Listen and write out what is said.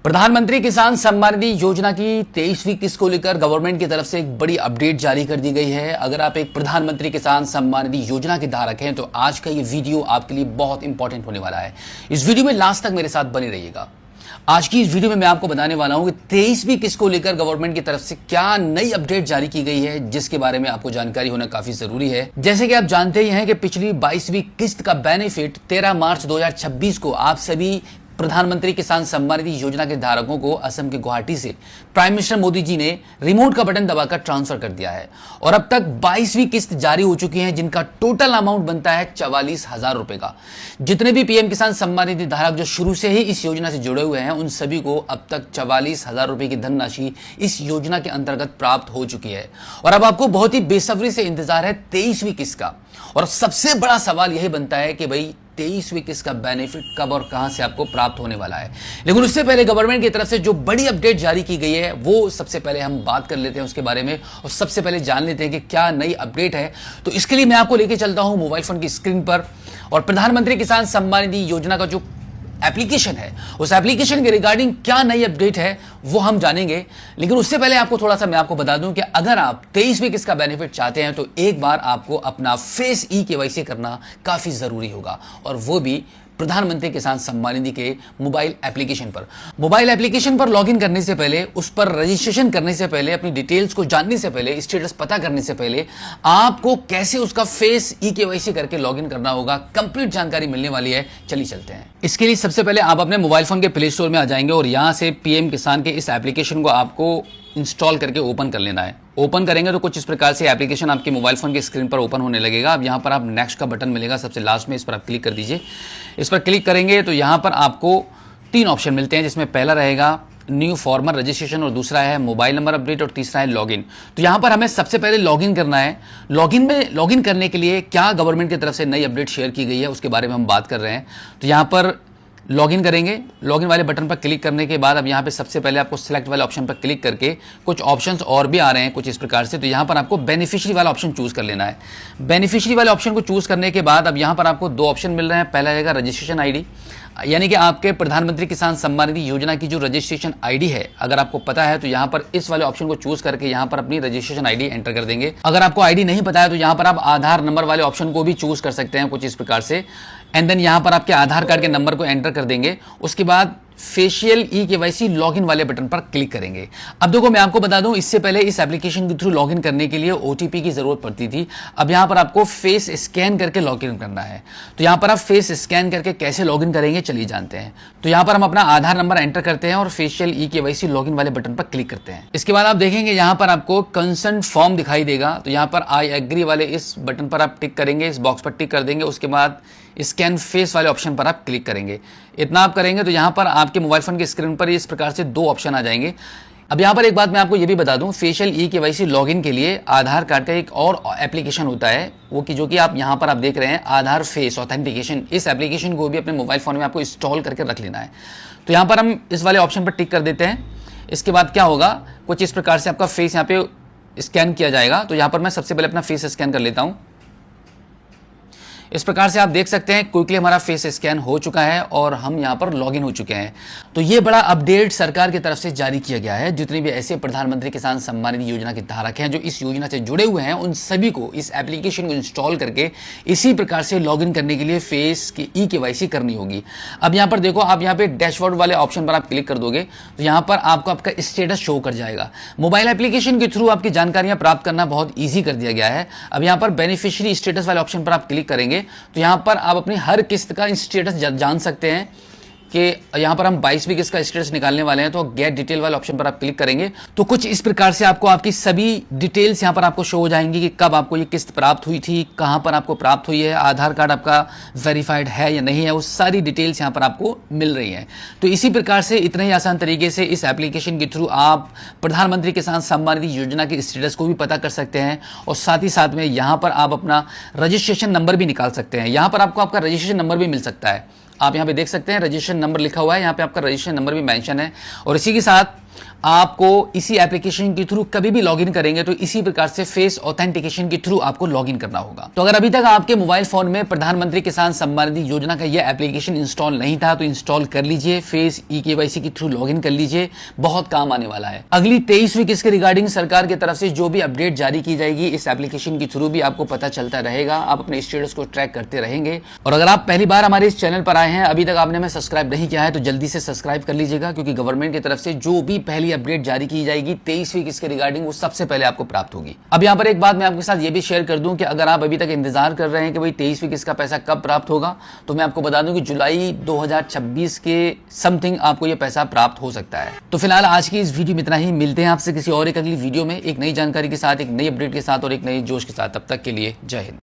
प्रधानमंत्री किसान सम्मान निधि योजना की 23वीं किस्त को लेकर गवर्नमेंट की तरफ से एक बड़ी अपडेट जारी कर दी गई है। अगर आप एक प्रधानमंत्री किसान सम्मान निधि योजना के धारक हैं तो आज का ये वीडियो आपके लिए बहुत इंपॉर्टेंट होने वाला है। इस वीडियो में लास्ट तक मेरे साथ बने रहिएगा। आज की इस वीडियो में मैं आपको बताने वाला हूं कि 23वीं किस्त को लेकर गवर्नमेंट की तरफ से क्या नई अपडेट जारी की गई है, जिसके बारे में आपको जानकारी होना काफी जरूरी है। जैसे कि आप जानते ही हैं कि पिछली 22वीं किस्त का बेनिफिट 13 मार्च 2026 को आप सभी प्रधानमंत्री किसान सम्मान निधि योजना के धारकों को असम के गुवाहाटी से प्राइम मिनिस्टर मोदी जी ने रिमोट का बटन दबाकर ट्रांसफर कर दिया है और अब तक 22वीं किस्त जारी हो चुकी है, जिनका टोटल अमाउंट बनता है 44,000 रुपए का। जितने भी पीएम किसान सम्मान निधि धारक जो शुरू से ही इस योजना से जुड़े हुए हैं, उन सभी को अब तक 44,000 रुपए की धनराशि इस योजना के अंतर्गत प्राप्त हो चुकी है और अब आपको बहुत ही बेसब्री से इंतजार है 23वीं किस्त का। और सबसे बड़ा सवाल यही बनता है कि भाई 23वीं किस्त का बेनिफिट कब और कहां से आपको प्राप्त होने वाला है। लेकिन उससे पहले गवर्नमेंट की तरफ से जो बड़ी अपडेट जारी की गई है वो सबसे पहले हम बात कर लेते हैं उसके बारे में और सबसे पहले जान लेते हैं कि क्या नई अपडेट है। तो इसके लिए मैं आपको लेके चलता हूं मोबाइल फोन की स्क्रीन पर और प्रधानमंत्री किसान सम्मान निधि योजना का जो एप्लीकेशन है, उस एप्लीकेशन के रिगार्डिंग क्या नई अपडेट है वो हम जानेंगे। लेकिन उससे पहले आपको थोड़ा सा मैं आपको बता दूं कि अगर आप 23वीं किस्त का बेनिफिट चाहते हैं तो एक बार आपको अपना फेस ई-केवाईसी करना काफी जरूरी होगा और वो भी प्रधानमंत्री किसान सम्मान निधि के मोबाइल एप्लीकेशन पर लॉगिन करने से पहले, उस पर रजिस्ट्रेशन करने से पहले, अपनी डिटेल्स को जानने से पहले, स्टेटस पता करने से पहले आपको कैसे उसका फेस ई-केवाईसी करके लॉगिन करना होगा, कंप्लीट जानकारी मिलने वाली है। चलिए चलते हैं। इसके लिए सबसे पहले आप अपने मोबाइल फोन के प्ले स्टोर में आ जाएंगे और यहां से पीएम किसान के इस एप्लीकेशन को आपको इंस्टॉल करके ओपन कर लेना है। ओपन करेंगे तो कुछ इस प्रकार से एप्लीकेशन आपके मोबाइल फोन की स्क्रीन पर ओपन होने लगेगा। अब यहाँ पर आप नेक्स्ट का बटन मिलेगा सबसे लास्ट में, इस पर आप क्लिक कर दीजिए। इस पर क्लिक करेंगे तो यहाँ पर आपको 3 ऑप्शन मिलते हैं, जिसमें पहला रहेगा न्यू फॉर्मर रजिस्ट्रेशन और दूसरा है मोबाइल नंबर अपडेट और तीसरा है लॉगिन। तो यहाँ पर हमें सबसे पहले लॉगिन करना है। लॉगिन करने के लिए क्या गवर्नमेंट की तरफ से नई अपडेट शेयर की गई है उसके बारे में हम बात कर रहे हैं। तो यहाँ पर लॉगिन करेंगे। लॉगिन वाले बटन पर क्लिक करने के बाद अब यहाँ पे सबसे पहले आपको सिलेक्ट वाले ऑप्शन पर क्लिक करके कुछ ऑप्शंस और भी आ रहे हैं कुछ इस प्रकार से। तो यहाँ पर आपको बेनिफिशियरी वाला ऑप्शन चूज कर लेना है। बेनिफिशियरी वाले ऑप्शन को चूज करने के बाद अब यहाँ पर आपको 2 ऑप्शन मिल रहे हैं। पहला रहेगा रजिस्ट्रेशन आईडी, यानी कि आपके प्रधानमंत्री किसान सम्मान निधि योजना की जो रजिस्ट्रेशन आईडी है, अगर आपको पता है तो यहाँ पर इस वाले ऑप्शन को चूज करके यहाँ पर अपनी रजिस्ट्रेशन आईडी एंटर कर देंगे। अगर आपको आईडी नहीं पता है तो यहाँ पर आप आधार नंबर वाले ऑप्शन को भी चूज कर सकते हैं कुछ इस प्रकार से। एंड देन यहाँ पर आपके आधार कार्ड के नंबर को एंटर कर देंगे। उसके बाद फेशियल ई-केवाईसी लॉगिन वाले बटन पर क्लिक करेंगे। अब देखो मैं आपको बता दूं, इससे पहले इस एप्लीकेशन के थ्रू लॉगिन करने के लिए ओटीपी की जरूरत पड़ती थी। अब यहां पर आपको फेस स्कैन करके लॉगिन करना है। तो यहां पर आप फेस स्कैन करके कैसे लॉगिन करेंगे चलिए जानते हैं। तो यहां पर हम अपना आधार नंबर एंटर करते हैं और फेशियल ई-केवाईसी लॉगिन वाले बटन पर क्लिक करते हैं। इसके बाद आप देखेंगे यहां पर आपको कंसेंट फॉर्म दिखाई देगा। तो यहां पर आई एग्री वाले इस बटन पर आप टिक करेंगे, इस बॉक्स पर टिक कर देंगे। उसके बाद स्कैन फेस वाले ऑप्शन पर आप क्लिक करेंगे। इतना आप करेंगे तो यहां पर आपके मोबाइल फोन की स्क्रीन पर इस प्रकार से 2 ऑप्शन आ जाएंगे। अब यहां पर एक बात मैं आपको यह भी बता दूं, फेशियल ई-केवाईसी लॉगिन के लिए आधार कार्ड का एक और एप्लीकेशन होता है, वो कि जो कि आप यहां पर आप देख रहे हैं आधार फेस ऑथेंटिकेशन। इस एप्लीकेशन को भी अपने मोबाइल फोन में आपको इंस्टॉल करके रख लेना है। तो यहां पर हम इस वाले ऑप्शन पर टिक कर देते हैं। इसके बाद क्या होगा, कुछ इस प्रकार से आपका फेस यहाँ पे स्कैन किया जाएगा। तो यहां पर मैं सबसे पहले अपना फेस स्कैन कर लेता हूं। इस प्रकार से आप देख सकते हैं क्विकली हमारा फेस स्कैन हो चुका है और हम यहां पर लॉगिन हो चुके हैं। तो ये बड़ा अपडेट सरकार की तरफ से जारी किया गया है। जितने भी ऐसे प्रधानमंत्री किसान सम्मान निधि योजना के धारक हैं जो इस योजना से जुड़े हुए हैं, उन सभी को इस एप्लीकेशन को इंस्टॉल करके इसी प्रकार से लॉगिन करने के लिए फेस की ई-केवाईसी करनी होगी। अब यहाँ पर देखो, आप यहाँ पे डैशबोर्ड वाले ऑप्शन पर आप क्लिक कर दोगे तो यहाँ पर आपको आपका स्टेटस शो कर जाएगा। मोबाइल एप्लीकेशन के थ्रू आपकी जानकारियां प्राप्त करना बहुत ईजी कर दिया गया है। अब यहाँ पर बेनिफिशियरी स्टेटस वाले ऑप्शन पर आप क्लिक करेंगे तो यहां पर आप अपनी हर किस्त का स्टेटस जान सकते हैं कि यहां पर हम 22वीं किस्त का स्टेटस निकालने वाले हैं। तो गेट डिटेल वाले ऑप्शन पर आप क्लिक करेंगे तो कुछ इस प्रकार से आपको आपकी सभी डिटेल्स यहां पर आपको शो हो जाएंगी कि कब आपको ये किस्त प्राप्त हुई थी, कहां पर आपको प्राप्त हुई है, आधार कार्ड आपका वेरीफाइड है या नहीं है, वो सारी डिटेल्स यहां पर आपको मिल रही हैं। तो इसी प्रकार से इतने ही आसान तरीके से इस एप्लीकेशन के थ्रू आप प्रधानमंत्री किसान सम्मान निधि योजना के स्टेटस को भी पता कर सकते हैं और साथ ही साथ में यहां पर आप अपना रजिस्ट्रेशन नंबर भी निकाल सकते हैं। यहां पर आपको आपका रजिस्ट्रेशन नंबर भी मिल सकता है। आप यहाँ पे देख सकते हैं रजिस्ट्रेशन नंबर लिखा हुआ है, यहाँ पे आपका रजिस्ट्रेशन नंबर भी मेंशन है। और इसी के साथ आपको इसी एप्लीकेशन के थ्रू कभी भी लॉगिन करेंगे तो इसी प्रकार से फेस ऑथेंटिकेशन के थ्रू आपको लॉगिन करना होगा। तो अगर अभी तक आपके मोबाइल फोन में प्रधानमंत्री किसान सम्मान निधि योजना का यह एप्लीकेशन इंस्टॉल नहीं था तो इंस्टॉल कर लीजिए, फेस ई-केवाईसी के थ्रू लॉगिन कर लीजिए, बहुत काम आने वाला है। अगली 23वीं किस्त के रिगार्डिंग सरकार की तरफ से जो भी अपडेट जारी की जाएगी इस एप्लीकेशन के थ्रू भी आपको पता चलता रहेगा, आप अपने स्टेटस को ट्रैक करते रहेंगे। और अगर आप पहली बार हमारे इस चैनल पर आए हैं, अभी तक आपने हमें सब्सक्राइब नहीं किया है तो जल्दी से सब्सक्राइब कर लीजिएगा, क्योंकि गवर्नमेंट की तरफ से जो भी पहली अपडेट जारी की जाएगी 23वीं किस्त के रिगार्डिंग वो सबसे पहले आपको प्राप्त होगी। अब यहाँ पर एक बात मैं आपके साथ ये भी शेयर कर दूं कि अगर आप अभी तक इंतजार कर रहे हैं कि भाई 23वीं किस्त का पैसा कब प्राप्त होगा, तो मैं आपको बता दूं कि जुलाई 2026 के समथिंग आपको ये पैसा प्राप्त हो सकता है। तो फिलहाल आज की इस वीडियो में इतना ही, मिलते हैं आपसे किसी और एक अगली वीडियो में एक नई जानकारी के साथ, एक नई अपडेट के साथ और एक नई जोश के साथ। तब तक के लिए जय हिंद।